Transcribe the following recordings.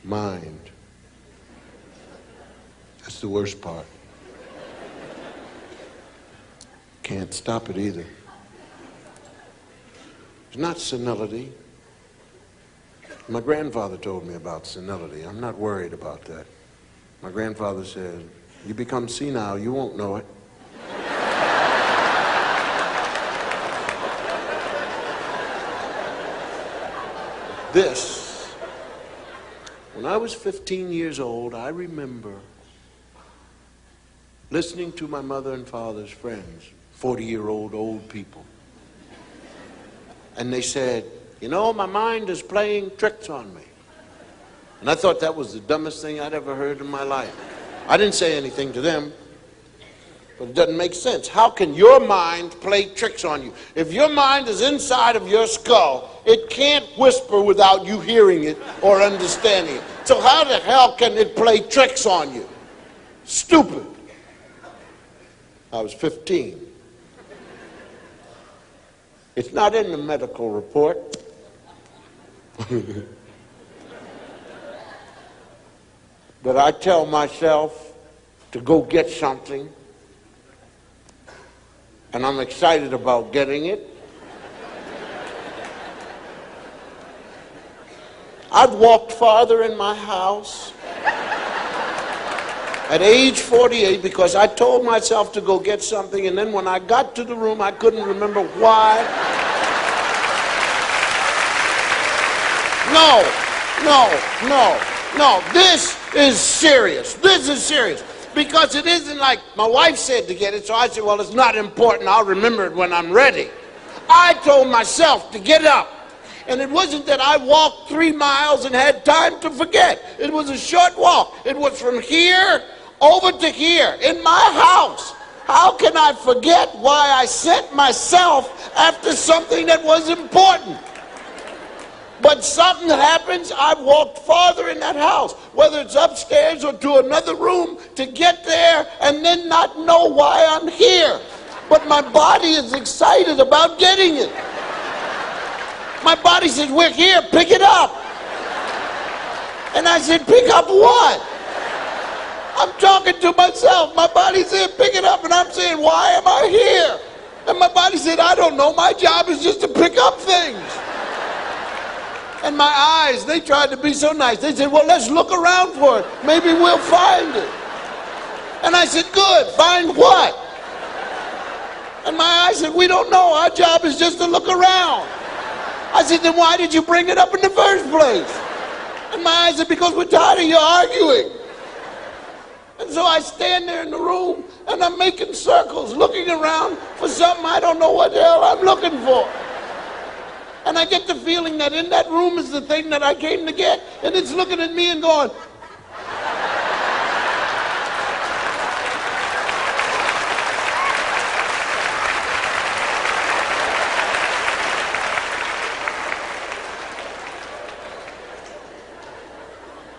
Mind. That's the worst part. Can't stop it either. It's not senility. My grandfather told me about senility. I'm not worried about that. My grandfather said, you become senile, you won't know it. This, when I was 15 years old, I remember listening to my mother and father's friends, 40-year-old old people. And they said, you know, my mind is playing tricks on me. And I thought that was the dumbest thing I'd ever heard in my life. I didn't say anything to them, but it doesn't make sense. How can your mind play tricks on you? If your mind is inside of your skull, it can't whisper without you hearing it or understanding it. So how the hell can it play tricks on you? Stupid. I was 15. It's not in the medical report. But I tell myself to go get something, and I'm excited about getting it. I've walked farther in my house at age 48 because I told myself to go get something, and then when I got to the room, I couldn't remember why. No. This is serious. This is serious. Because it isn't like my wife said to get it, so I said, well, it's not important. I'll remember it when I'm ready. I told myself to get up. And it wasn't that I walked 3 miles and had time to forget. It was a short walk. It was from here over to here in my house. How can I forget why I sent myself after something that was important? But something happens, I've walked farther in that house, whether it's upstairs or to another room, to get there and then not know why I'm here. But my body is excited about getting it. My body says, we're here, pick it up. And I said, pick up what? I'm talking to myself. My body said, pick it up. And I'm saying, why am I here? And my body said, I don't know. My job is just to pick up things. And my eyes, they tried to be so nice. They said, well, let's look around for it. Maybe we'll find it. And I said, good, find what? And my eyes said, we don't know. Our job is just to look around. I said, then why did you bring it up in the first place? And my eyes said, because we're tired of you arguing. And so I stand there in the room, and I'm making circles, looking around for something I don't know what the hell I'm looking for. And I get the feeling that in that room is the thing that I came to get, and it's looking at me and going,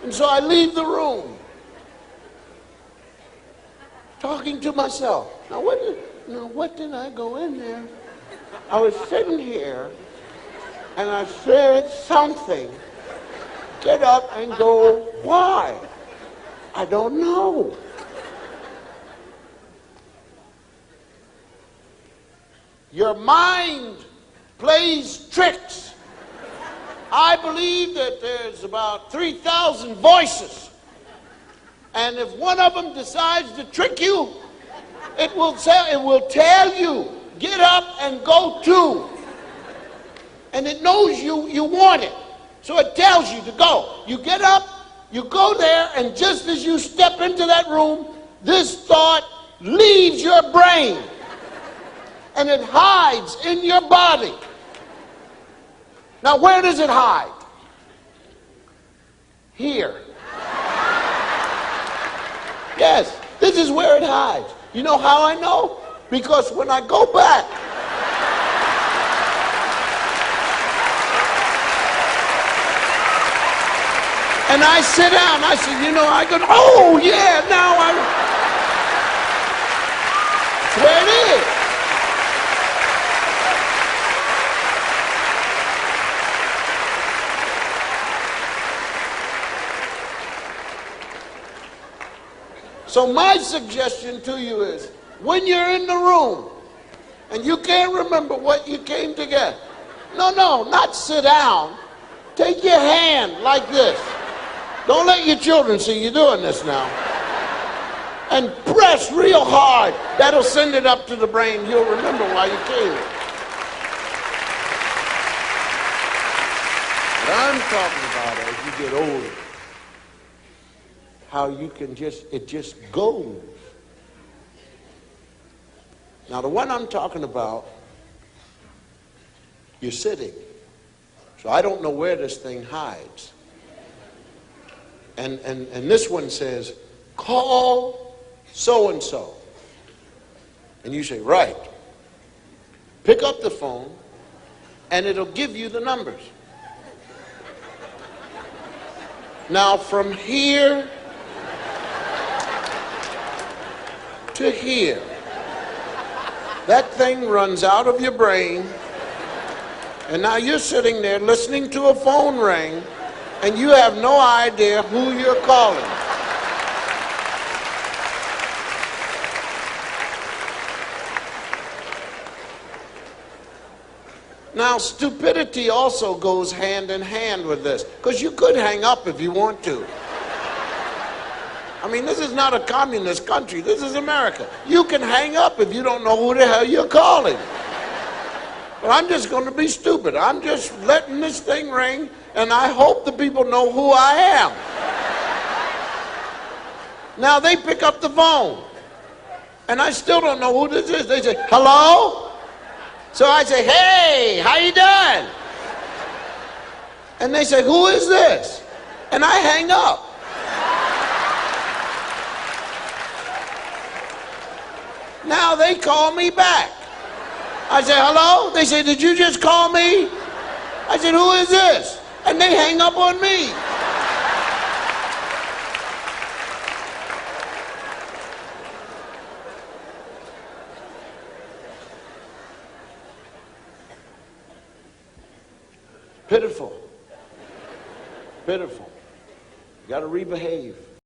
and so I leave the room, talking to myself. Now what did I go in there? I was sitting here, and I said something. Get up and go, why? I don't know. Your mind plays tricks. I believe that there's about 3,000 voices. And if one of them decides to trick you, it will tell you, get up and go to. And it knows you want it. So it tells you to go. You get up, you go there, and just as you step into that room, this thought leaves your brain. And it hides in your body. Now, where does it hide? Here. Yes, this is where it hides. You know how I know? Because when I go back, and I sit down, I said, I go, oh yeah, now that's where it is. So my suggestion to you is, when you're in the room and you can't remember what you came to get, no, not sit down. Take your hand like this. Don't let your children see you doing this now. And press real hard. That'll send it up to the brain. You'll remember why you came here. What I'm talking about as you get older, how you can it just goes. Now the one I'm talking about, you're sitting. So I don't know where this thing hides. And this one says, call so-and-so. And you say, right. Pick up the phone, and it'll give you the numbers. Now from here to here, that thing runs out of your brain, and now you're sitting there listening to a phone ring, and you have no idea who you're calling. Now, stupidity also goes hand in hand with this, because you could hang up if you want to. I mean, this is not a communist country. This is America. You can hang up if you don't know who the hell you're calling. But I'm just going to be stupid. I'm just letting this thing ring, and I hope the people know who I am. Now, they pick up the phone, and I still don't know who this is. They say, hello? So I say, hey, how you doing? And they say, who is this? And I hang up. Now they call me back. I say, hello? They say, did you just call me? I said, who is this? And they hang up on me. Pitiful. Pitiful. You got to rebehave.